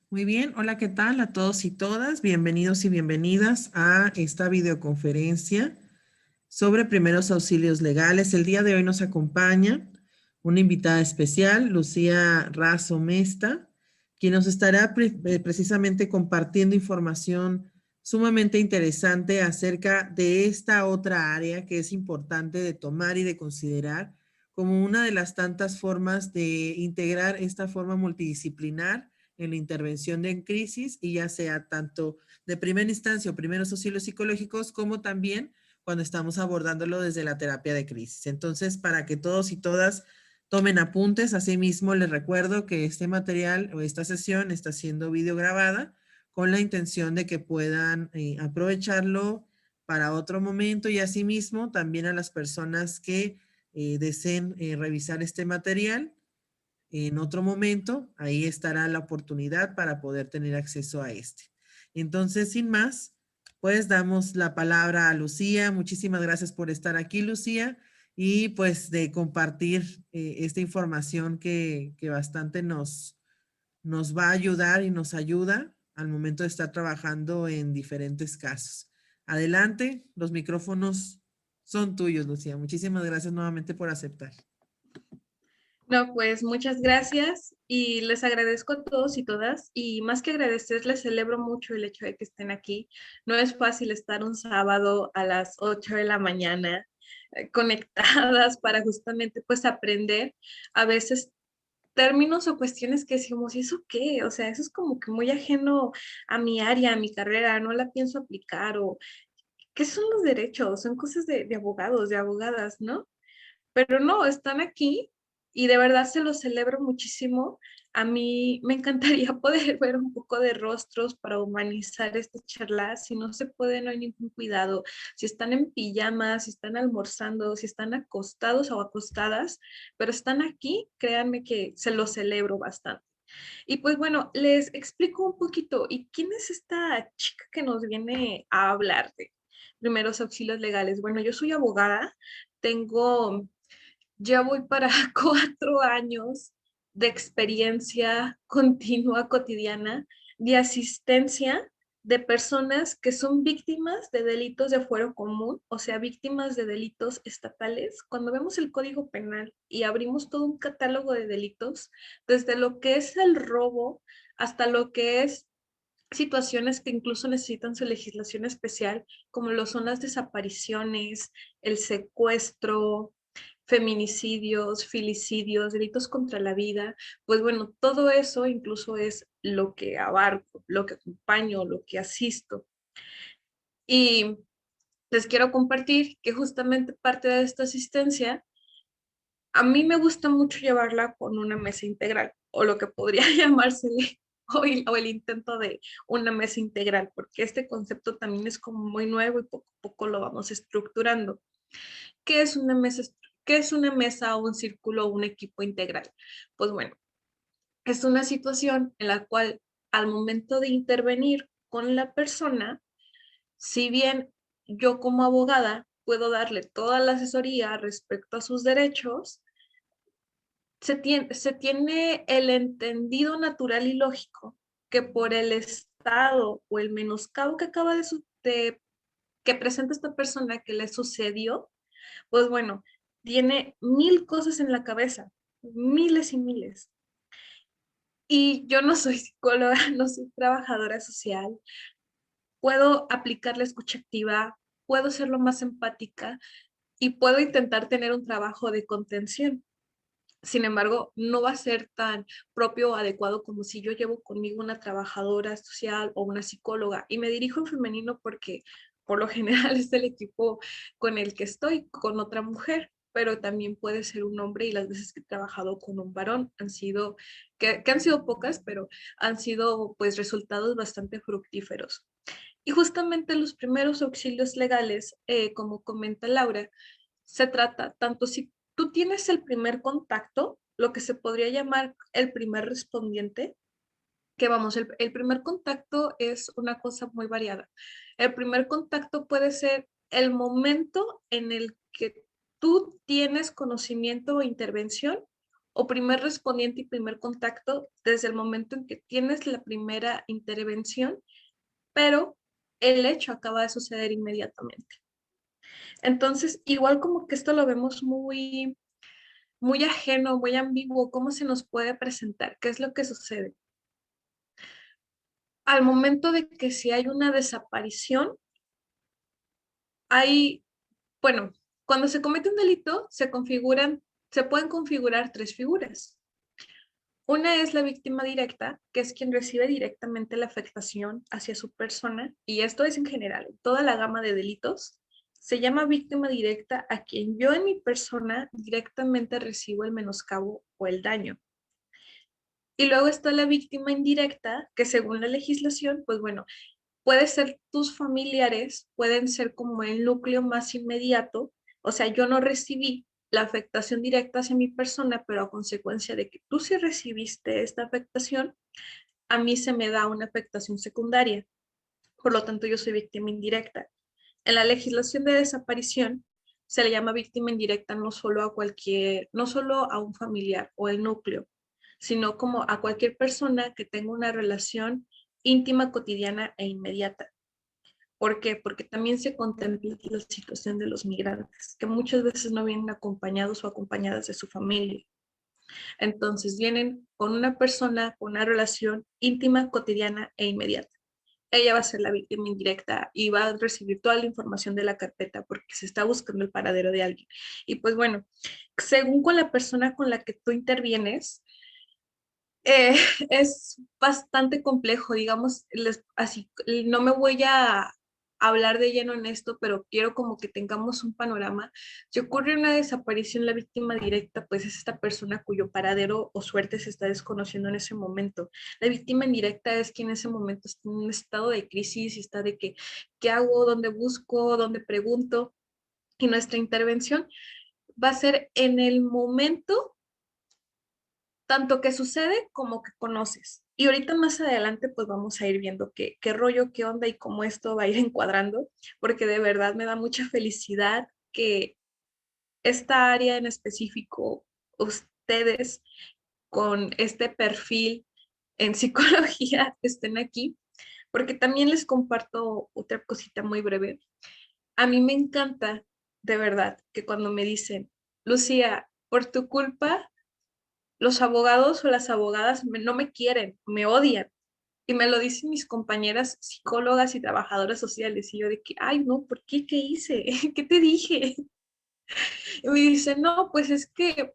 Muy bien, hola, ¿qué tal a todos y todas? Bienvenidos y bienvenidas a esta videoconferencia sobre primeros auxilios legales. El día de hoy nos acompaña una invitada especial, Lucía Razo Mesta, quien nos estará precisamente compartiendo información sumamente interesante acerca de esta otra área que es importante de tomar y de considerar como una de las tantas formas de integrar esta forma multidisciplinar en la intervención de en crisis, y ya sea tanto de primera instancia o primeros auxilios psicológicos, como también cuando estamos abordándolo desde la terapia de crisis. Entonces, para que todos y todas tomen apuntes, asimismo les recuerdo que este material o esta sesión está siendo videograbada con la intención de que puedan aprovecharlo para otro momento, y asimismo también a las personas que deseen revisar este material en otro momento, ahí estará la oportunidad para poder tener acceso a este. Entonces, sin más, pues damos la palabra a Lucía. Muchísimas gracias por estar aquí, Lucía, y pues de compartir esta información que bastante nos va a ayudar y nos ayuda al momento de estar trabajando en diferentes casos. Adelante, los micrófonos son tuyos, Lucía. Muchísimas gracias nuevamente por aceptar. No, pues muchas gracias y les agradezco a todos y todas, y más que agradecerles, celebro mucho el hecho de que estén aquí. No es fácil estar un sábado a las 8 de la mañana conectadas para justamente pues aprender a veces términos o cuestiones que decimos, ¿y eso qué? O sea, eso es como que muy ajeno a mi área, a mi carrera, no la pienso aplicar, o ¿qué son los derechos? Son cosas de abogados, de abogadas, ¿no? Pero no, están aquí y de verdad se los celebro muchísimo. A mí me encantaría poder ver un poco de rostros para humanizar esta charla. Si no se puede, no hay ningún cuidado. Si están en pijamas, si están almorzando, si están acostados o acostadas, pero están aquí, créanme que se los celebro bastante. Y pues bueno, les explico un poquito. ¿Y quién es esta chica que nos viene a hablar de primeros auxilios legales? Bueno, yo soy abogada, tengo ya voy para 4 años de experiencia continua, cotidiana, de asistencia de personas que son víctimas de delitos de fuero común, o sea, víctimas de delitos estatales. Cuando vemos el Código Penal y abrimos todo un catálogo de delitos, desde lo que es el robo hasta lo que es situaciones que incluso necesitan su legislación especial, como lo son las desapariciones, el secuestro, feminicidios, filicidios, delitos contra la vida, pues bueno, todo eso incluso es lo que abarco, lo que acompaño, lo que asisto. Y les quiero compartir que justamente parte de esta asistencia, a mí me gusta mucho llevarla con una mesa integral, o lo que podría llamársele o el intento de una mesa integral, porque este concepto también es como muy nuevo y poco a poco lo vamos estructurando. ¿Qué es una mesa, qué es una mesa o un círculo o un equipo integral? Pues bueno, es una situación en la cual al momento de intervenir con la persona, si bien yo como abogada puedo darle toda la asesoría respecto a sus derechos, se tiene el entendido natural y lógico que por el estado o el menoscabo que acaba que presenta esta persona que le sucedió, pues bueno, tiene mil cosas en la cabeza, miles y miles. Y yo no soy psicóloga, no soy trabajadora social, puedo aplicar la escucha activa, puedo ser lo más empática y puedo intentar tener un trabajo de contención. Sin embargo, no va a ser tan propio o adecuado como si yo llevo conmigo una trabajadora social o una psicóloga, y me dirijo en femenino porque por lo general es el equipo con el que estoy, con otra mujer, pero también puede ser un hombre, y las veces que he trabajado con un varón han sido, que han sido pocas, pero han sido pues resultados bastante fructíferos. Y justamente los primeros auxilios legales, como comenta Laura, se trata tanto si tú tienes el primer contacto, lo que se podría llamar el primer respondiente, que vamos, el primer contacto es una cosa muy variada. El primer contacto puede ser el momento en el que tú tienes conocimiento o intervención o primer respondiente y primer contacto desde el momento en que tienes la primera intervención, pero el hecho acaba de suceder inmediatamente. Entonces, igual como que esto lo vemos muy ajeno, muy ambiguo, ¿cómo se nos puede presentar? ¿Qué es lo que sucede? Al momento de que si hay una desaparición, hay, bueno, cuando se comete un delito, se pueden configurar tres figuras. Una es la víctima directa, que es quien recibe directamente la afectación hacia su persona, y esto es en general, toda la gama de delitos. Se llama víctima directa a quien yo en mi persona directamente recibo el menoscabo o el daño. Y luego está la víctima indirecta, que según la legislación, pues bueno, puede ser tus familiares, pueden ser como el núcleo más inmediato, o sea, yo no recibí la afectación directa hacia mi persona, pero a consecuencia de que tú sí recibiste esta afectación, a mí se me da una afectación secundaria. Por lo tanto, yo soy víctima indirecta. En la legislación de desaparición se le llama víctima indirecta no solo a no solo a un familiar o el núcleo, sino como a cualquier persona que tenga una relación íntima, cotidiana e inmediata. ¿Por qué? Porque también se contempla la situación de los migrantes, que muchas veces no vienen acompañados o acompañadas de su familia. Entonces vienen con una persona, con una relación íntima, cotidiana e inmediata. Ella va a ser la víctima indirecta y va a recibir toda la información de la carpeta porque se está buscando el paradero de alguien. Y pues bueno, según con la persona con la que tú intervienes, eh, es bastante complejo, digamos, así, no me voy a hablar de lleno en esto, pero quiero como que tengamos un panorama. Si ocurre una desaparición, la víctima directa, pues es esta persona cuyo paradero o suerte se está desconociendo en ese momento. La víctima indirecta es quien en ese momento está en un estado de crisis y está de que, ¿qué hago? ¿Dónde busco? ¿Dónde pregunto? Y nuestra intervención va a ser en el momento tanto que sucede como que conoces. Y ahorita más adelante pues vamos a ir viendo qué rollo, qué onda y cómo esto va a ir encuadrando, porque de verdad me da mucha felicidad que esta área en específico, ustedes con este perfil en psicología estén aquí, porque también les comparto otra cosita muy breve. A mí me encanta de verdad que cuando me dicen, Lucía, por tu culpa los abogados o las abogadas no me quieren, me odian. Y me lo dicen mis compañeras psicólogas y trabajadoras sociales. Y yo de que, ay, no, ¿por qué? ¿Qué hice? ¿Qué te dije? Y me dicen, no, pues es que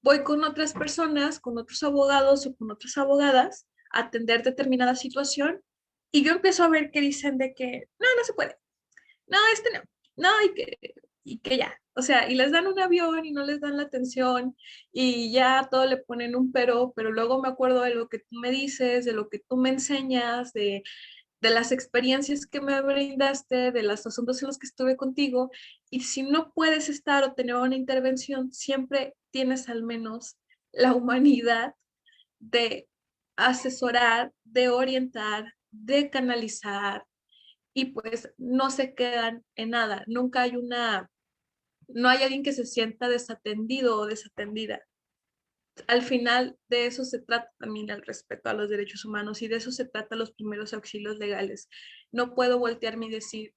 voy con otras personas, con otros abogados o con otras abogadas a atender determinada situación. Y yo empiezo a ver que dicen de que, no, no se puede. No, este no. No, y que ya. O sea, y les dan un avión y no les dan la atención y ya todo le ponen un pero luego me acuerdo de lo que tú me dices, de lo que tú me enseñas, de las experiencias que me brindaste, de los asuntos en los que estuve contigo. Y si no puedes estar o tener una intervención, siempre tienes al menos la humanidad de asesorar, de orientar, de canalizar, y pues no se quedan en nada. Nunca hay no hay alguien que se sienta desatendido o desatendida. Al final de eso se trata también el respeto a los derechos humanos y de eso se trata los primeros auxilios legales. No puedo voltearme y decir,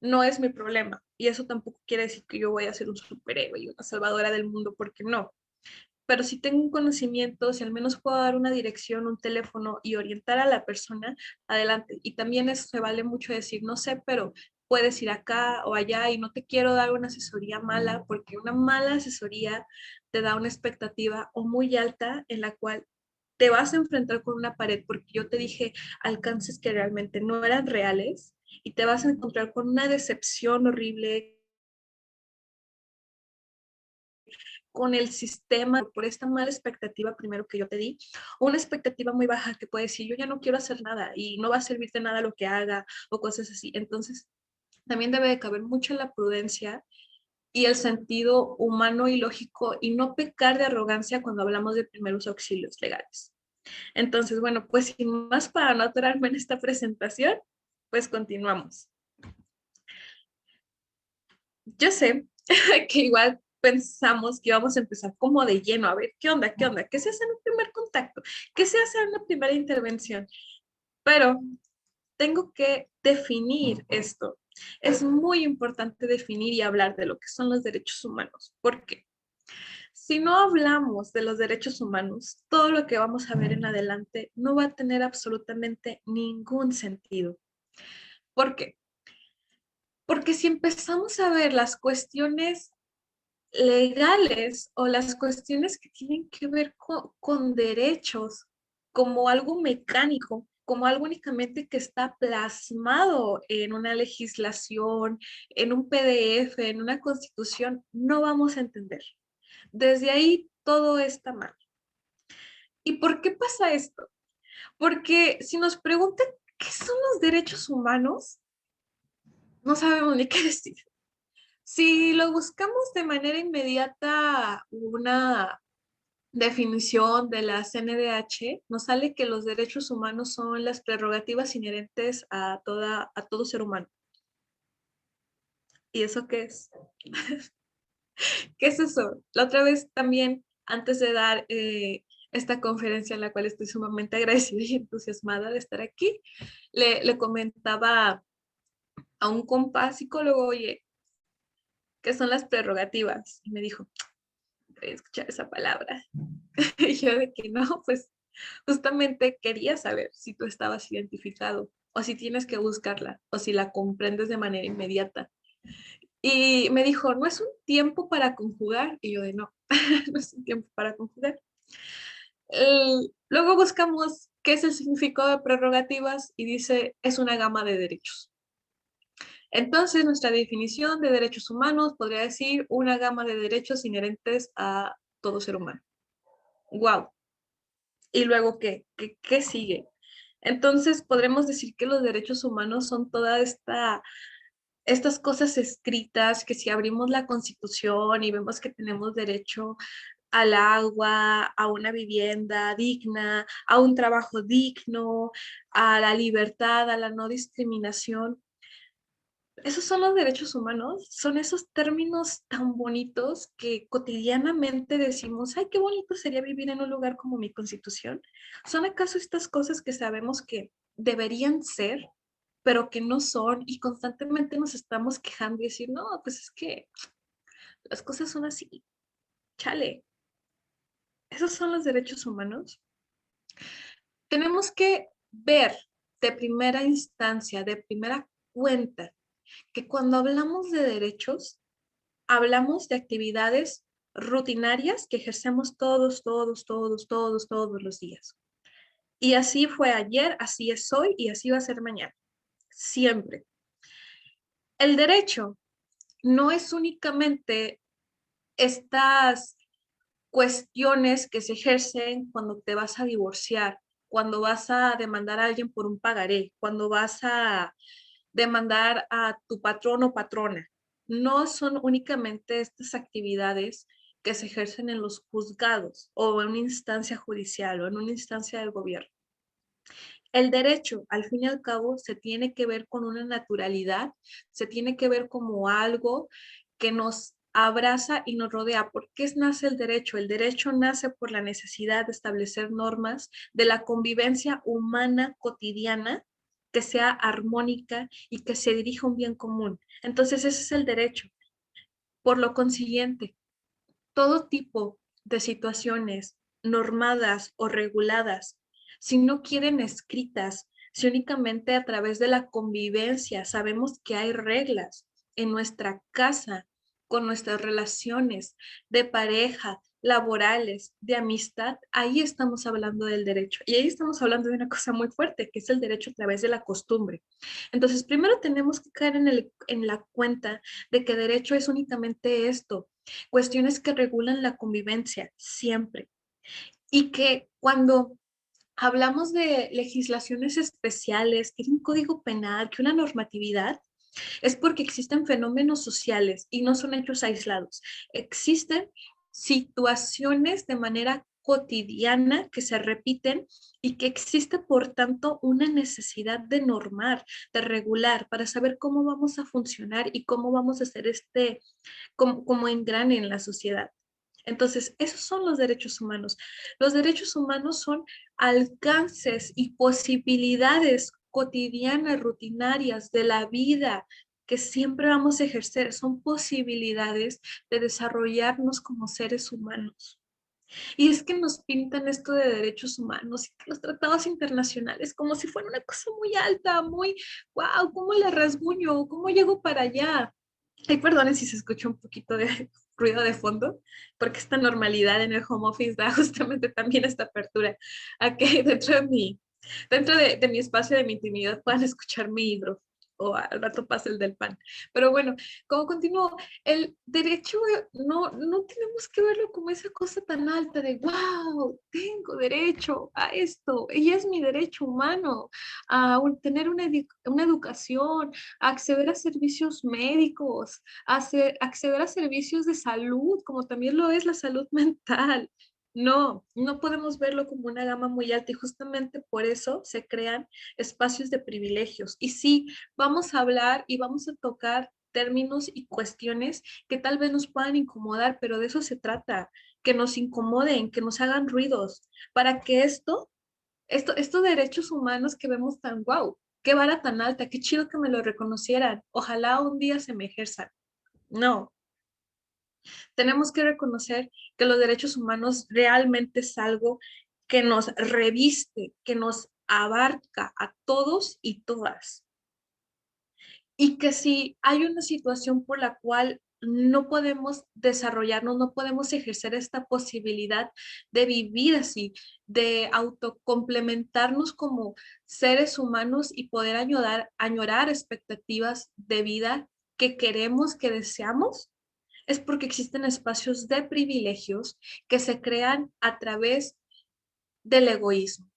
no es mi problema. Y eso tampoco quiere decir que yo voy a ser un superhéroe y una salvadora del mundo, porque no. Pero si tengo un conocimiento, si al menos puedo dar una dirección, un teléfono y orientar a la persona, adelante. Y también eso se vale mucho decir, no sé, pero puedes ir acá o allá y no te quiero dar una asesoría mala, porque una mala asesoría te da una expectativa o muy alta en la cual te vas a enfrentar con una pared, porque yo te dije alcances que realmente no eran reales y te vas a encontrar con una decepción horrible, con el sistema por esta mala expectativa primero que yo te di, o una expectativa muy baja que puede decir, yo ya no quiero hacer nada y no va a servir de nada lo que haga o cosas así. Entonces, también debe de caber mucho la prudencia y el sentido humano y lógico y no pecar de arrogancia cuando hablamos de primeros auxilios legales. Entonces, bueno, pues sin más para no atorarme en esta presentación, pues continuamos. Yo sé que igual pensamos que íbamos a empezar como de lleno, a ver, ¿qué onda? ¿Qué onda? ¿Qué se hace en un primer contacto? ¿Qué se hace en una primera intervención? Pero tengo que definir esto. Es muy importante definir y hablar de lo que son los derechos humanos. ¿Por qué? Si no hablamos de los derechos humanos, todo lo que vamos a ver en adelante no va a tener absolutamente ningún sentido. ¿Por qué? Porque si empezamos a ver las cuestiones legales o las cuestiones que tienen que ver con derechos como algo mecánico, como algo únicamente que está plasmado en una legislación, en un PDF, en una constitución, no vamos a entender. Desde ahí todo está mal. ¿Y por qué pasa esto? Porque si nos preguntan qué son los derechos humanos, no sabemos ni qué decir. Si lo buscamos de manera inmediata, una definición de la CNDH, nos sale que los derechos humanos son las prerrogativas inherentes a todo ser humano. ¿Y eso qué es? ¿Qué es eso? La otra vez también, antes de dar esta conferencia en la cual estoy sumamente agradecida y entusiasmada de estar aquí, le comentaba a un compa psicólogo, oye, ¿qué son las prerrogativas? Y me dijo, voy a escuchar esa palabra. Y yo de que no, pues justamente quería saber si tú estabas identificado o si tienes que buscarla o si la comprendes de manera inmediata. Y me dijo, ¿no es un tiempo para conjugar? Y yo de no, no es un tiempo para conjugar. Luego buscamos qué es el significado de prerrogativas y dice, es una gama de derechos. Entonces, nuestra definición de derechos humanos podría decir una gama de derechos inherentes a todo ser humano. ¡Wow! ¿Y luego qué? ¿Qué sigue? Entonces, podremos decir que los derechos humanos son toda estas cosas escritas, que si abrimos la Constitución y vemos que tenemos derecho al agua, a una vivienda digna, a un trabajo digno, a la libertad, a la no discriminación. Esos son los derechos humanos, son esos términos tan bonitos que cotidianamente decimos, ay, qué bonito sería vivir en un lugar como mi Constitución. ¿Son acaso estas cosas que sabemos que deberían ser, pero que no son y constantemente nos estamos quejando y decir, no, pues es que las cosas son así, chale? Esos son los derechos humanos. Tenemos que ver de primera instancia, de primera cuenta, que cuando hablamos de derechos, hablamos de actividades rutinarias que ejercemos todos los días. Y así fue ayer, así es hoy y así va a ser mañana. Siempre. El derecho no es únicamente estas cuestiones que se ejercen cuando te vas a divorciar, cuando vas a demandar a alguien por un pagaré, cuando vas a demandar a tu patrón o patrona. No son únicamente estas actividades que se ejercen en los juzgados o en una instancia judicial o en una instancia del gobierno. El derecho, al fin y al cabo, se tiene que ver con una naturalidad, se tiene que ver como algo que nos abraza y nos rodea. ¿Por qué nace el derecho? El derecho nace por la necesidad de establecer normas de la convivencia humana cotidiana que sea armónica y que se dirija a un bien común. Entonces, ese es el derecho. Por lo consiguiente, todo tipo de situaciones normadas o reguladas, si no quieren escritas, si únicamente a través de la convivencia sabemos que hay reglas en nuestra casa, con nuestras relaciones de pareja, laborales, de amistad, ahí estamos hablando del derecho. Y ahí estamos hablando de una cosa muy fuerte, que es el derecho a través de la costumbre. Entonces, primero tenemos que caer en la cuenta de que derecho es únicamente esto, cuestiones que regulan la convivencia siempre. Y que cuando hablamos de legislaciones especiales, que un código penal, que una normatividad, es porque existen fenómenos sociales y no son hechos aislados. Existen situaciones de manera cotidiana que se repiten y que existe, por tanto, una necesidad de normar, de regular, para saber cómo vamos a funcionar y cómo vamos a hacer como engrane en la sociedad. Entonces, esos son los derechos humanos. Los derechos humanos son alcances y posibilidades cotidianas, rutinarias de la vida que siempre vamos a ejercer. Son posibilidades de desarrollarnos como seres humanos. Y es que nos pintan esto de derechos humanos y los tratados internacionales como si fuera una cosa muy alta, muy, wow, ¿cómo le rasguño? ¿Cómo llego para allá? Ay, perdonen si se escucha un poquito de ruido de fondo, porque esta normalidad en el home office da justamente también esta apertura a que dentro de mi espacio de mi intimidad puedan escuchar mi hidro o al rato pase el del pan. Pero bueno, como continúo, el derecho no tenemos que verlo como esa cosa tan alta de, wow, tengo derecho a esto, y es mi derecho humano, a tener una educación, a acceder a servicios médicos, acceder a servicios de salud, como también lo es la salud mental. No podemos verlo como una gama muy alta y justamente por eso se crean espacios de privilegios. Y sí, vamos a hablar y vamos a tocar términos y cuestiones que tal vez nos puedan incomodar, pero de eso se trata, que nos incomoden, que nos hagan ruidos, para que estos derechos humanos que vemos tan guau, qué vara tan alta, qué chido que me lo reconocieran, ojalá un día se me ejerzan. No, tenemos que reconocer que los derechos humanos realmente es algo que nos reviste, que nos abarca a todos y todas. Y que si hay una situación por la cual no podemos desarrollarnos, no podemos ejercer esta posibilidad de vivir así, de autocomplementarnos como seres humanos y poder añorar expectativas de vida que queremos, que deseamos, es porque existen espacios de privilegios que se crean a través del egoísmo.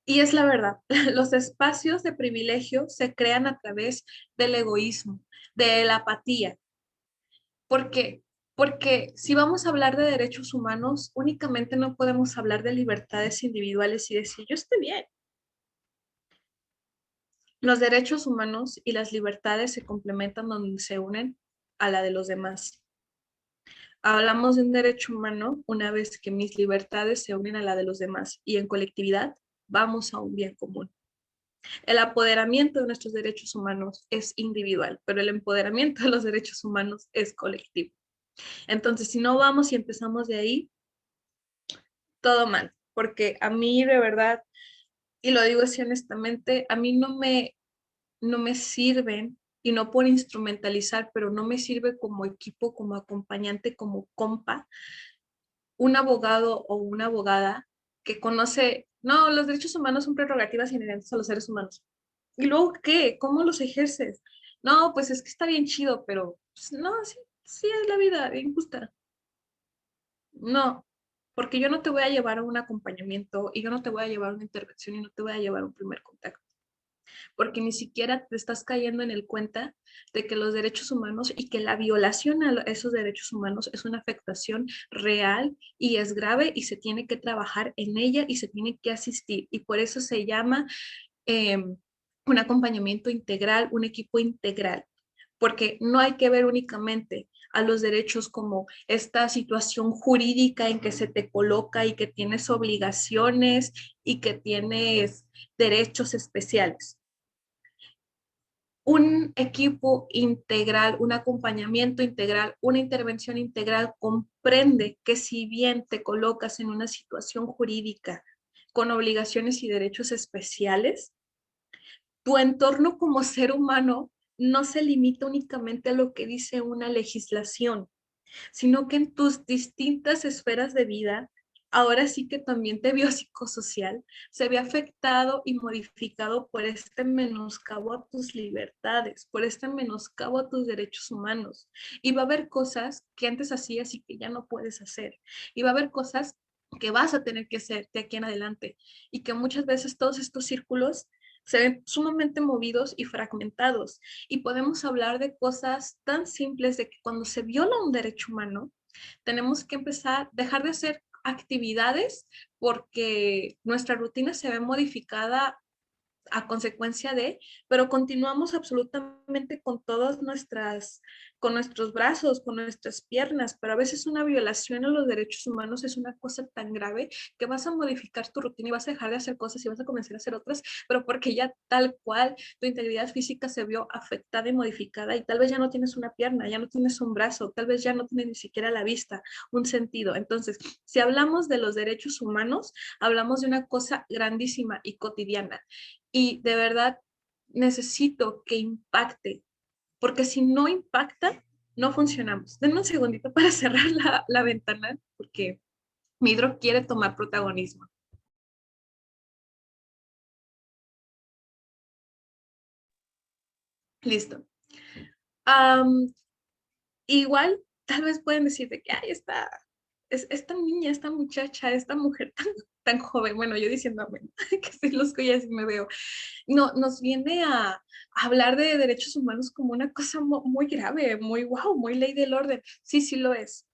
Y es la verdad, los espacios de privilegio se crean a través del egoísmo, de la apatía. ¿Por qué? Porque si vamos a hablar de derechos humanos, únicamente no podemos hablar de libertades individuales y decir, yo estoy bien. Los derechos humanos y las libertades se complementan donde se unen a la de los demás. Hablamos de un derecho humano una vez que mis libertades se unen a la de los demás y en colectividad vamos a un bien común. El apoderamiento de nuestros derechos humanos es individual, pero el empoderamiento de los derechos humanos es colectivo. Entonces, si no vamos y empezamos de ahí, todo mal, porque a mí de verdad, y lo digo así honestamente, a mí no me sirven, y no por instrumentalizar, pero no me sirve como equipo, como acompañante, como compa, un abogado o una abogada que conoce, no, los derechos humanos son prerrogativas inherentes a los seres humanos. ¿Y luego qué? ¿Cómo los ejerces? No, pues es que está bien chido, pero pues, no, sí, sí es la vida injusta. No, porque yo no te voy a llevar a un acompañamiento y yo no te voy a llevar a una intervención y no te voy a llevar a un primer contacto, porque ni siquiera te estás cayendo en el cuenta de que los derechos humanos y que la violación a esos derechos humanos es una afectación real y es grave y se tiene que trabajar en ella y se tiene que asistir. Y por eso se llama eh, un acompañamiento integral, un equipo integral, porque no hay que ver únicamente a los derechos como esta situación jurídica en que se te coloca y que tienes obligaciones y que tienes derechos especiales. Un equipo integral, un acompañamiento integral, una intervención integral comprende que si bien te colocas en una situación jurídica con obligaciones y derechos especiales, tu entorno como ser humano no se limita únicamente a lo que dice una legislación, sino que en tus distintas esferas de vida, ahora sí que tu ambiente biopsicosocial se ve afectado y modificado por este menoscabo a tus libertades, por este menoscabo a tus derechos humanos. Y va a haber cosas que antes hacías y que ya no puedes hacer. Y va a haber cosas que vas a tener que hacer de aquí en adelante. Y que muchas veces todos estos círculos se ven sumamente movidos y fragmentados. Y podemos hablar de cosas tan simples de que cuando se viola un derecho humano, tenemos que empezar, dejar de hacer actividades porque nuestra rutina se ve modificada a consecuencia de, pero continuamos absolutamente con todas nuestras, con nuestros brazos, con nuestras piernas, pero a veces una violación a los derechos humanos es una cosa tan grave que vas a modificar tu rutina y vas a dejar de hacer cosas y vas a comenzar a hacer otras, pero porque ya tal cual tu integridad física se vio afectada y modificada y tal vez ya no tienes una pierna, ya no tienes un brazo, tal vez ya no tienes ni siquiera la vista, un sentido. Entonces, si hablamos de los derechos humanos, hablamos de una cosa grandísima y cotidiana y de verdad necesito que impacte, porque si no impacta, no funcionamos. Denme un segundito para cerrar la ventana, porque mi hidro quiere tomar protagonismo. Listo. Am, igual, tal vez pueden decir de que, ay, esta niña, esta muchacha, esta mujer tan joven, bueno, yo diciéndome que sí los que ya sí me veo, no, nos viene a hablar de derechos humanos como una cosa muy grave, muy wow, muy ley del orden. Sí, sí lo es.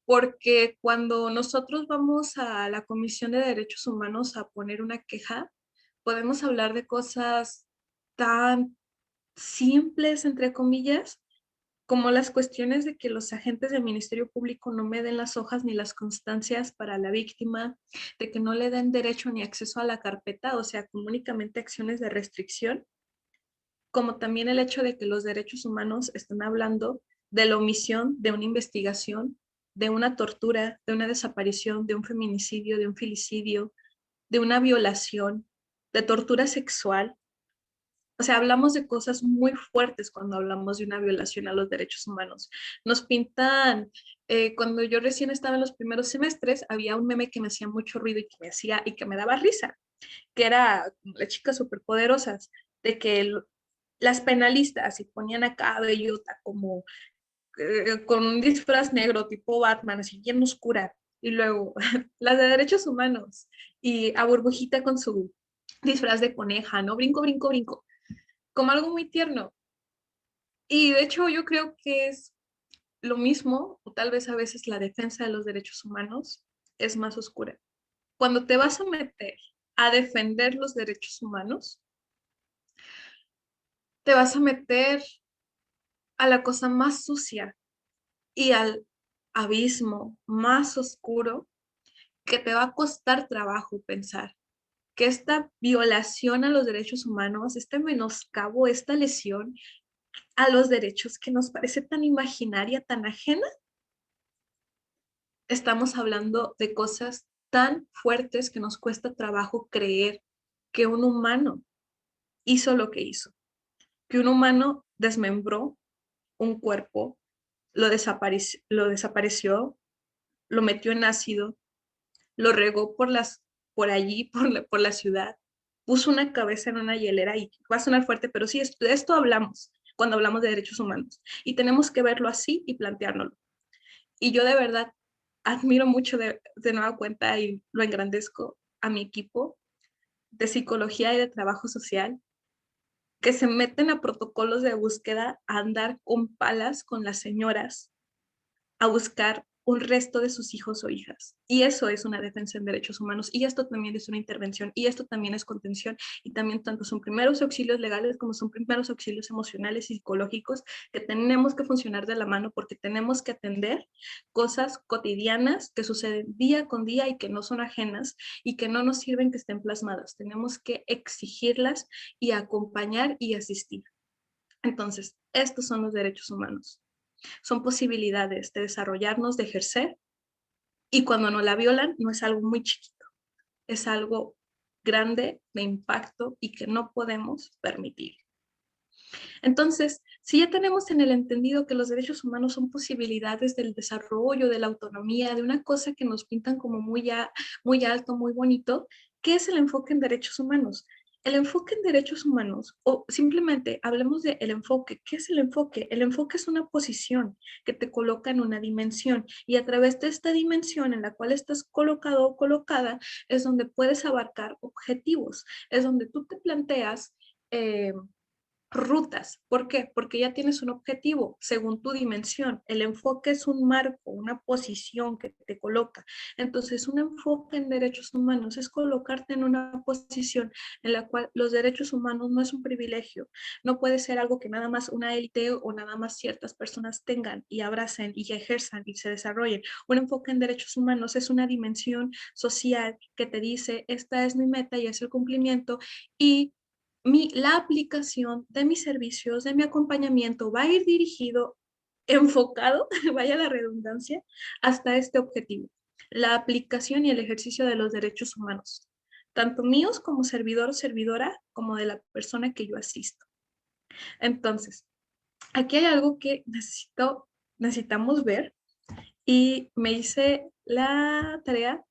Porque cuando nosotros vamos a la Comisión de Derechos Humanos a poner una queja, podemos hablar de cosas tan simples, entre comillas, como las cuestiones de que los agentes del Ministerio Público no me den las hojas ni las constancias para la víctima, de que no le den derecho ni acceso a la carpeta, o sea, únicamente acciones de restricción, como también el hecho de que los derechos humanos están hablando de la omisión de una investigación, de una tortura, de una desaparición, de un feminicidio, de un filicidio, de una violación, de tortura sexual. O sea, hablamos de cosas muy fuertes cuando hablamos de una violación a los derechos humanos. Nos pintan, cuando yo recién estaba en los primeros semestres, había un meme que me hacía mucho ruido y que me hacía y que me daba risa, que era las chicas superpoderosas, de que las penalistas y ponían a cada bellota como con un disfraz negro tipo Batman, así bien oscura, y luego las de derechos humanos y a Burbujita con su disfraz de coneja, ¿no? Brinco, brinco, brinco como algo muy tierno. Y de hecho yo creo que es lo mismo, o tal vez a veces la defensa de los derechos humanos es más oscura. Cuando te vas a meter a defender los derechos humanos, te vas a meter a la cosa más sucia y al abismo más oscuro que te va a costar trabajo pensar que esta violación a los derechos humanos, este menoscabo, esta lesión a los derechos que nos parece tan imaginaria, tan ajena, estamos hablando de cosas tan fuertes que nos cuesta trabajo creer que un humano hizo lo que hizo, que un humano desmembró un cuerpo, lo desapareció, lo metió en ácido, lo regó por allí, por la ciudad, puso una cabeza en una hielera y va a sonar fuerte, pero sí, de esto hablamos cuando hablamos de derechos humanos y tenemos que verlo así y planteárnoslo. Y yo de verdad admiro mucho de nueva cuenta y lo engrandezco a mi equipo de psicología y de trabajo social que se meten a protocolos de búsqueda a andar con palas con las señoras a buscar un resto de sus hijos o hijas. Y eso es una defensa en derechos humanos. Y esto también es una intervención. Y esto también es contención. Y también tanto son primeros auxilios legales como son primeros auxilios emocionales y psicológicos que tenemos que funcionar de la mano porque tenemos que atender cosas cotidianas que suceden día con día y que no son ajenas y que no nos sirven que estén plasmadas. Tenemos que exigirlas y acompañar y asistir. Entonces, estos son los derechos humanos. Son posibilidades de desarrollarnos, de ejercer, y cuando no la violan no es algo muy chiquito, es algo grande, de impacto y que no podemos permitir. Entonces, si ya tenemos en el entendido que los derechos humanos son posibilidades del desarrollo, de la autonomía, de una cosa que nos pintan como muy alto, muy bonito, ¿qué es el enfoque en derechos humanos? El enfoque en derechos humanos, o simplemente hablemos de el enfoque. ¿Qué es el enfoque? El enfoque es una posición que te coloca en una dimensión y a través de esta dimensión en la cual estás colocado o colocada es donde puedes abarcar objetivos, es donde tú te planteas rutas. ¿Por qué? Porque ya tienes un objetivo según tu dimensión. El enfoque es un marco, una posición que te coloca. Entonces, un enfoque en derechos humanos es colocarte en una posición en la cual los derechos humanos no es un privilegio, no puede ser algo que nada más una élite o nada más ciertas personas tengan y abracen y ejerzan y se desarrollen. Un enfoque en derechos humanos es una dimensión social que te dice, esta es mi meta y es el cumplimiento y la aplicación de mis servicios, de mi acompañamiento va a ir dirigido, enfocado, vaya la redundancia, hasta este objetivo, la aplicación y el ejercicio de los derechos humanos, tanto míos como servidor o servidora, como de la persona que yo asisto. Entonces, aquí hay algo que necesitamos ver y me hice la tarea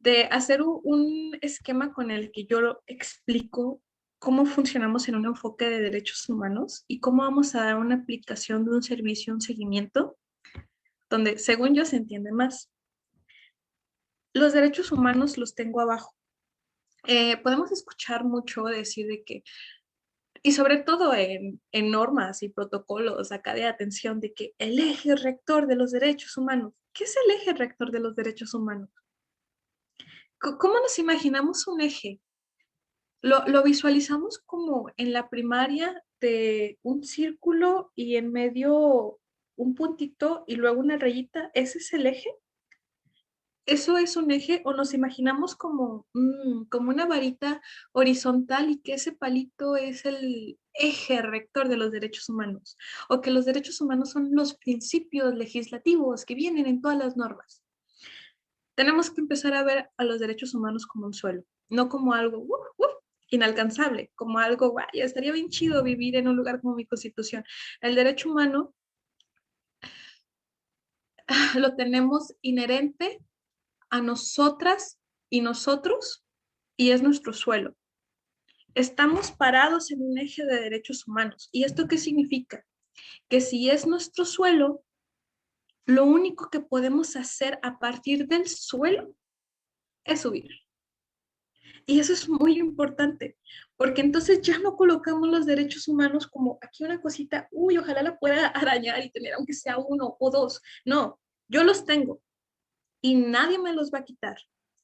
de hacer un esquema con el que yo explico cómo funcionamos en un enfoque de derechos humanos y cómo vamos a dar una aplicación de un servicio, un seguimiento, donde según yo se entiende más. Los derechos humanos los tengo abajo. Podemos escuchar mucho decir de que, y sobre todo en normas y protocolos acá de atención, de que el eje rector de los derechos humanos, ¿qué es el eje rector de los derechos humanos? ¿Cómo nos imaginamos un eje? Lo visualizamos como en la primaria de un círculo y en medio un puntito y luego una rayita. ¿Ese es el eje? ¿Eso es un eje o nos imaginamos como, como una varita horizontal y que ese palito es el eje rector de los derechos humanos? O que los derechos humanos son los principios legislativos que vienen en todas las normas. Tenemos que empezar a ver a los derechos humanos como un suelo, no como algo inalcanzable, como algo, ya estaría bien chido vivir en un lugar como mi constitución. El derecho humano lo tenemos inherente a nosotras y nosotros y es nuestro suelo. Estamos parados en un eje de derechos humanos. ¿Y esto qué significa? Que si es nuestro suelo, lo único que podemos hacer a partir del suelo es subir. Y eso es muy importante, porque entonces ya no colocamos los derechos humanos como aquí una cosita, uy, ojalá la pueda arañar y tener aunque sea uno o dos. No, yo los tengo y nadie me los va a quitar.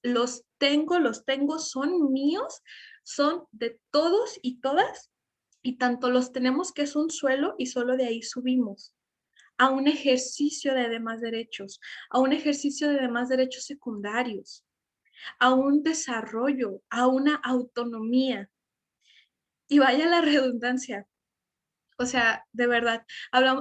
Los tengo, son míos, son de todos y todas, y tanto los tenemos que es un suelo y solo de ahí subimos a un ejercicio de demás derechos, a un ejercicio de demás derechos secundarios, a un desarrollo, a una autonomía. Y vaya la redundancia. O sea, de verdad,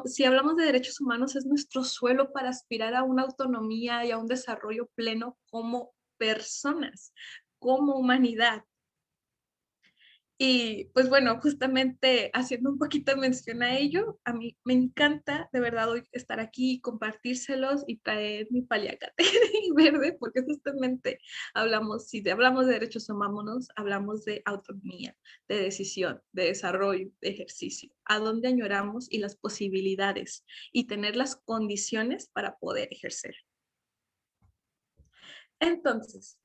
si hablamos de derechos humanos, es nuestro suelo para aspirar a una autonomía y a un desarrollo pleno como personas, como humanidad. Y pues bueno, justamente haciendo un poquito de mención a ello, a mí me encanta de verdad hoy estar aquí y compartírselos y traer mi paliacate verde, porque justamente hablamos, si hablamos de derechos humanos, hablamos de autonomía, de decisión, de desarrollo, de ejercicio, a dónde añoramos y las posibilidades y tener las condiciones para poder ejercer. Entonces,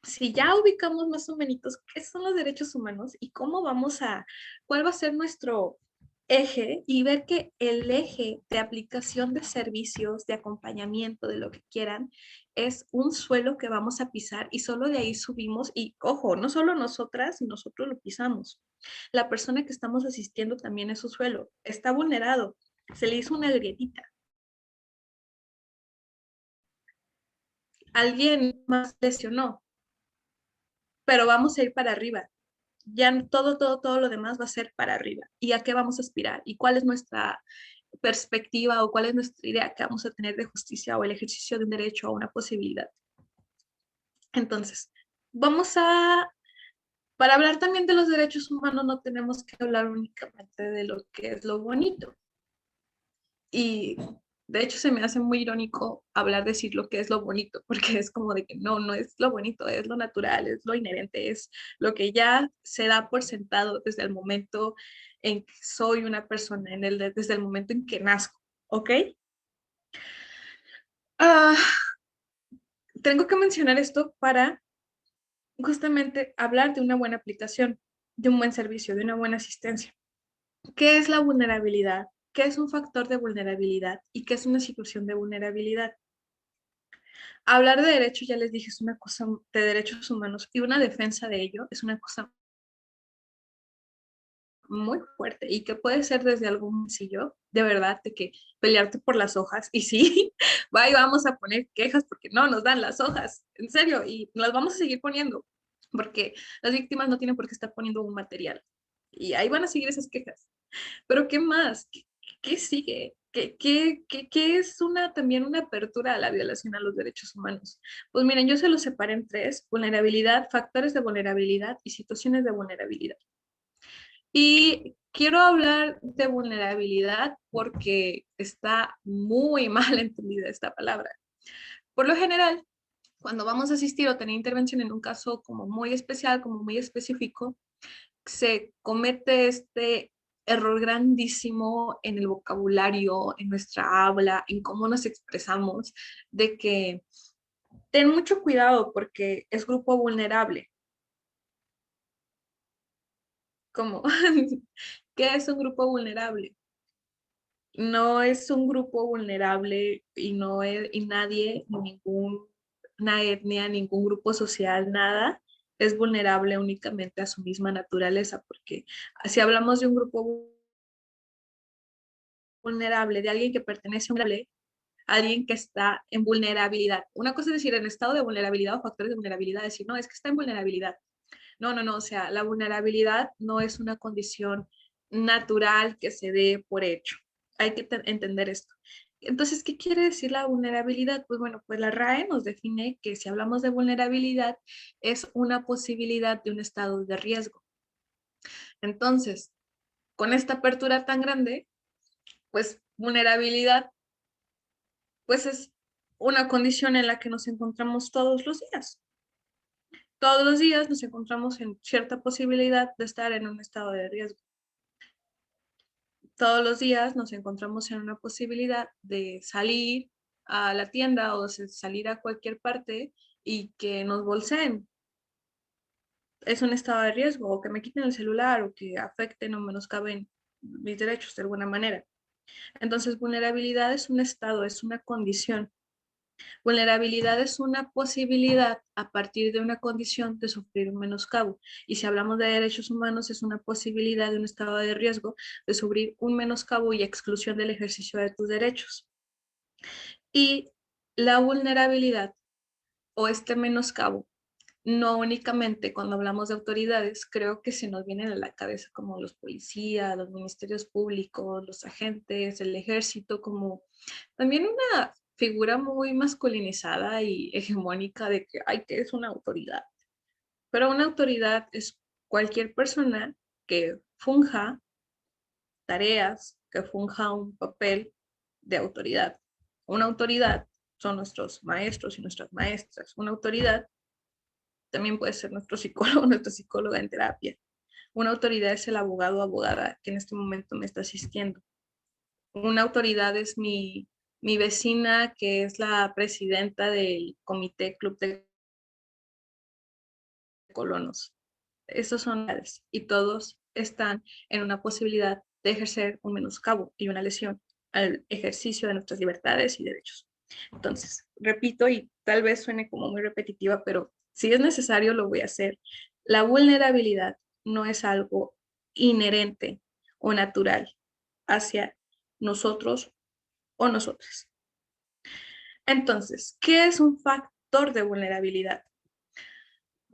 si ya ubicamos más o menos qué son los derechos humanos y cuál va a ser nuestro eje y ver que el eje de aplicación de servicios, de acompañamiento, de lo que quieran, es un suelo que vamos a pisar y solo de ahí subimos y ojo, no solo nosotras y nosotros lo pisamos. La persona que estamos asistiendo también es su suelo, está vulnerado, se le hizo una grietita. Alguien más lesionó, pero vamos a ir para arriba. Ya todo lo demás va a ser para arriba. ¿Y a qué vamos a aspirar? ¿Y cuál es nuestra perspectiva o cuál es nuestra idea que vamos a tener de justicia o el ejercicio de un derecho o una posibilidad? Entonces, para hablar también de los derechos humanos no tenemos que hablar únicamente de lo que es lo bonito. Y de hecho se me hace muy irónico decir lo que es lo bonito, porque es como de que no es lo bonito, es lo natural, es lo inherente, es lo que ya se da por sentado desde el momento en que soy una persona, desde el momento en que nazco, ¿ok? Ah, tengo que mencionar esto para justamente hablar de una buena aplicación, de un buen servicio, de una buena asistencia. ¿Qué es la vulnerabilidad? ¿Qué es un factor de vulnerabilidad? ¿Y qué es una situación de vulnerabilidad? Hablar de derechos, ya les dije, es una cosa de derechos humanos y una defensa de ello es una cosa muy fuerte y que puede ser desde algo muy sencillo, de verdad, de que pelearte por las hojas y sí, va y vamos a poner quejas porque no nos dan las hojas, en serio, y las vamos a seguir poniendo porque las víctimas no tienen por qué estar poniendo un material y ahí van a seguir esas quejas. Pero ¿qué más? ¿Qué sigue? ¿Qué es también una apertura a la violación a los derechos humanos? Pues miren, yo se los separé en tres: vulnerabilidad, factores de vulnerabilidad y situaciones de vulnerabilidad. Y quiero hablar de vulnerabilidad porque está muy mal entendida esta palabra. Por lo general, cuando vamos a asistir o tener intervención en un caso como muy especial, como muy específico, se comete este error grandísimo en el vocabulario, en nuestra habla, en cómo nos expresamos, de que ten mucho cuidado porque es grupo vulnerable. ¿Cómo? ¿Qué es un grupo vulnerable? No es un grupo vulnerable y no es, y nadie, ninguna etnia, ningún grupo social, nada es vulnerable únicamente a su misma naturaleza, porque si hablamos de un grupo vulnerable, de alguien que pertenece a un alguien que está en vulnerabilidad. Una cosa es decir en estado de vulnerabilidad o factores de vulnerabilidad, decir, no, es que está en vulnerabilidad. No, no, no, o sea, la vulnerabilidad no es una condición natural que se dé por hecho. Hay que entender esto. Entonces, ¿qué quiere decir la vulnerabilidad? Pues bueno, pues la RAE nos define que si hablamos de vulnerabilidad es una posibilidad de un estado de riesgo. Entonces, con esta apertura tan grande, pues vulnerabilidad, pues es una condición en la que nos encontramos todos los días. Todos los días nos encontramos en cierta posibilidad de estar en un estado de riesgo. Todos los días nos encontramos en una posibilidad de salir a la tienda o salir a cualquier parte y que nos bolseen. Es un estado de riesgo, o que me quiten el celular, o que afecten o menoscaben mis derechos de alguna manera. Entonces, vulnerabilidad es un estado, es una condición. Vulnerabilidad es una posibilidad a partir de una condición de sufrir un menoscabo. Y si hablamos de derechos humanos, es una posibilidad de un estado de riesgo de sufrir un menoscabo y exclusión del ejercicio de tus derechos. Y la vulnerabilidad o este menoscabo, no únicamente cuando hablamos de autoridades, creo que se nos vienen a la cabeza como los policías, los ministerios públicos, los agentes, el ejército, como también una figura muy masculinizada y hegemónica de que, ay, que es una autoridad. Pero una autoridad es cualquier persona que funja tareas, que funja un papel de autoridad. Una autoridad son nuestros maestros y nuestras maestras. Una autoridad también puede ser nuestro psicólogo, nuestra psicóloga en terapia. Una autoridad es el abogado o abogada que en este momento me está asistiendo. Una autoridad es mi vecina, que es la presidenta del comité Club de Colonos. Esos son y todos están en una posibilidad de ejercer un menoscabo y una lesión al ejercicio de nuestras libertades y derechos. Entonces, repito, y tal vez suene como muy repetitiva, pero si es necesario lo voy a hacer. La vulnerabilidad no es algo inherente o natural hacia nosotros o nosotras. Entonces, ¿qué es un factor de vulnerabilidad?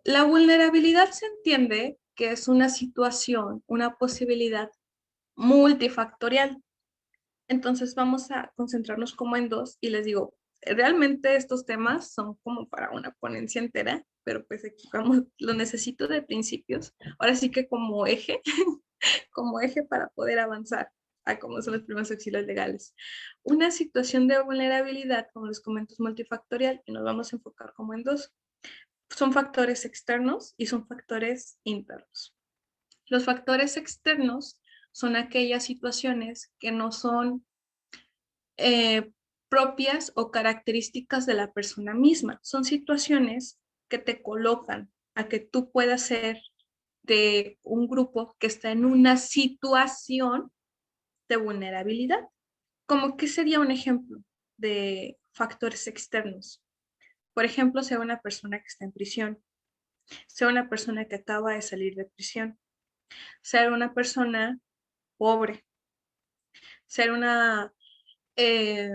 La vulnerabilidad se entiende que es una situación, una posibilidad multifactorial. Entonces vamos a concentrarnos como en dos y les digo, realmente estos temas son como para una ponencia entera, pero pues aquí vamos, lo necesito de principios. Ahora sí que como eje, como eje para poder avanzar a cómo son los primeros auxilios legales. Una situación de vulnerabilidad, como les comento, es multifactorial y nos vamos a enfocar como en dos. Son factores externos y son factores internos. Los factores externos son aquellas situaciones que no son eh, propias o características de la persona misma. Son situaciones que te colocan a que tú puedas ser de un grupo que está en una situación de vulnerabilidad. ¿Cómo qué sería un ejemplo de factores externos? Por ejemplo, sea una persona que está en prisión, sea una persona que acaba de salir de prisión, ser una persona pobre, ser eh,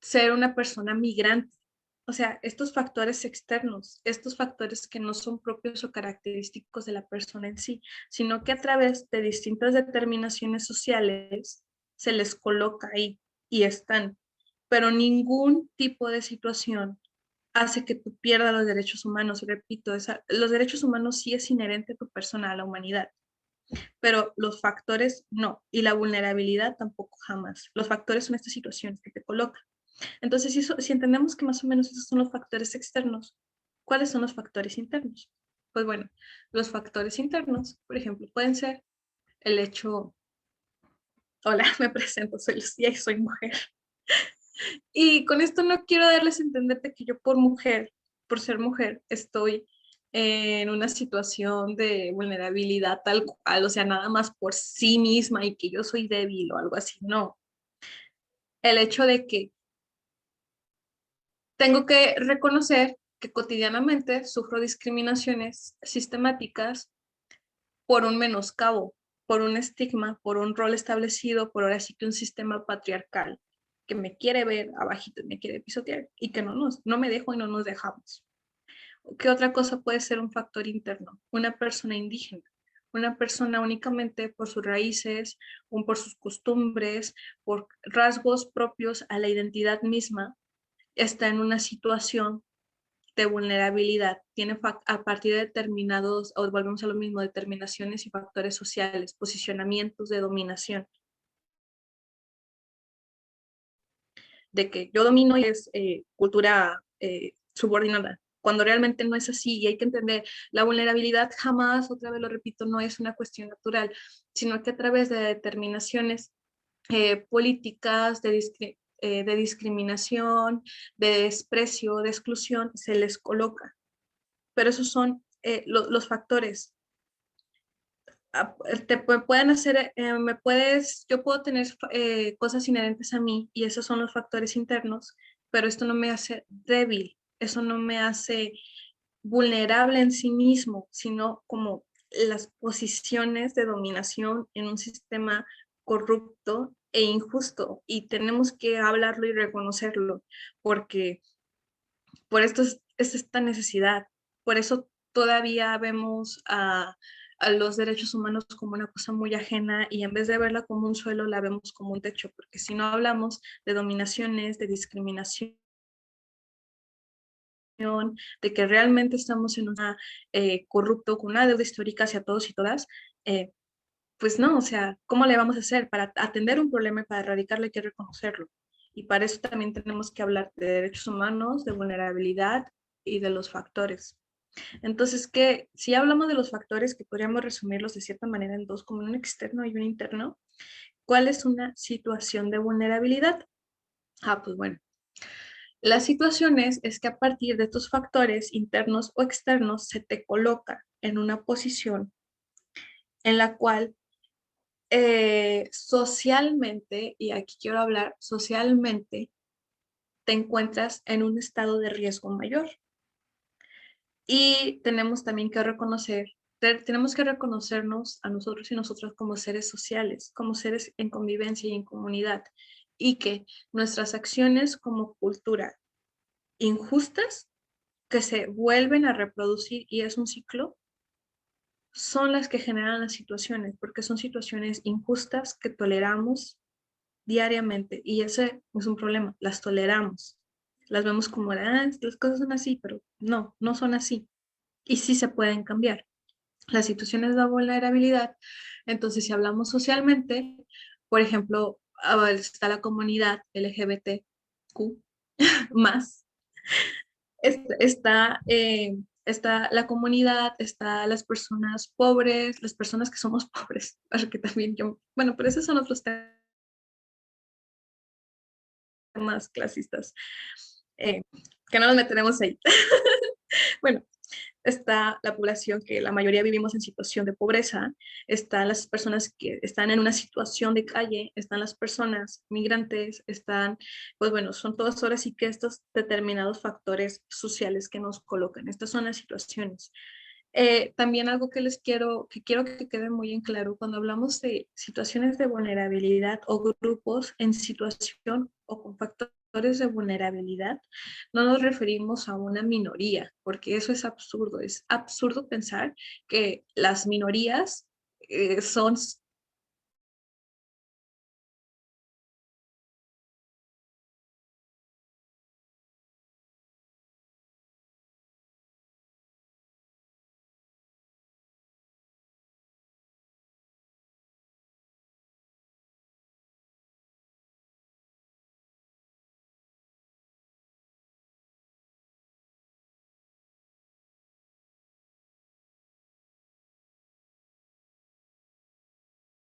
ser una persona migrante. O sea, estos factores externos, estos factores que no son propios o característicos de la persona en sí, sino que a través de distintas determinaciones sociales se les coloca ahí y están. Pero ningún tipo de situación hace que tú pierdas los derechos humanos. Repito, los derechos humanos sí es inherente a tu persona, a la humanidad, pero los factores no, y la vulnerabilidad tampoco jamás. Los factores son estas situaciones que te colocan. Entonces, si entendemos que más o menos esos son los factores externos, ¿cuáles son los factores internos? Pues bueno, los factores internos, por ejemplo, pueden ser el hecho, hola, me presento, soy Lucía y soy mujer. Y con esto no quiero darles a entenderte que yo por mujer, por ser mujer, estoy en una situación de vulnerabilidad tal cual, o sea, nada más por sí misma y que yo soy débil o algo así, no. El hecho de que tengo que reconocer que cotidianamente sufro discriminaciones sistemáticas por un menoscabo, por un estigma, por un rol establecido, por ahora sí que un sistema patriarcal que me quiere ver abajito, me quiere pisotear y que no me dejo y no nos dejamos. ¿Qué otra cosa puede ser un factor interno? Una persona indígena, una persona únicamente por sus raíces, por sus costumbres, por rasgos propios a la identidad misma, está en una situación de vulnerabilidad, tiene a partir de determinados, o volvemos a lo mismo, determinaciones y factores sociales, posicionamientos de dominación, de que yo domino y es cultura subordinada, cuando realmente no es así y hay que entender, la vulnerabilidad jamás, otra vez lo repito, no es una cuestión natural, sino que a través de determinaciones políticas de discriminación, de desprecio, de exclusión, se les coloca. Pero esos son los factores. Pueden hacer, yo puedo tener cosas inherentes a mí y esos son los factores internos, pero esto no me hace débil, eso no me hace vulnerable en sí mismo, sino como las posiciones de dominación en un sistema corrupto e injusto y tenemos que hablarlo y reconocerlo porque por esto es esta necesidad, por eso todavía vemos a los derechos humanos como una cosa muy ajena y en vez de verla como un suelo, la vemos como un techo, porque si no hablamos de dominaciones, de discriminación, de que realmente estamos en una corrupto, con una deuda histórica hacia todos y todas, pues no, o sea, ¿cómo le vamos a hacer? Para atender un problema y para erradicarlo hay que reconocerlo. Y para eso también tenemos que hablar de derechos humanos, de vulnerabilidad y de los factores. Entonces, que si hablamos de los factores, que podríamos resumirlos de cierta manera en dos, como un externo y un interno, ¿cuál es una situación de vulnerabilidad? Pues bueno, las situaciones es que a partir de estos factores internos o externos se te coloca en una posición en la cual socialmente, y aquí quiero hablar socialmente, te encuentras en un estado de riesgo mayor. Y tenemos también que tenemos que reconocernos a nosotros y nosotras como seres sociales, como seres en convivencia y en comunidad, y que nuestras acciones como cultura injustas que se vuelven a reproducir y es un ciclo, son las que generan las situaciones, porque son situaciones injustas que toleramos diariamente y ese es un problema, las toleramos, las vemos como, las cosas son así, pero no, no son así y sí se pueden cambiar. Las situaciones de vulnerabilidad, entonces si hablamos socialmente, por ejemplo, está la comunidad LGBTQ más, está, está la comunidad, está las personas pobres, las personas que somos pobres, porque también yo, bueno, pero esos son otros temas clasistas, eh, que no nos meteremos ahí. Bueno, está la población que la mayoría vivimos en situación de pobreza, están las personas que están en una situación de calle, están las personas migrantes, están, pues bueno, son todas horas y que estos determinados factores sociales que nos colocan. Estas son las situaciones. También algo que quiero que quede muy en claro, cuando hablamos de situaciones de vulnerabilidad o grupos en situación o con factores de vulnerabilidad, no nos referimos a una minoría, porque eso es absurdo pensar que las minorías son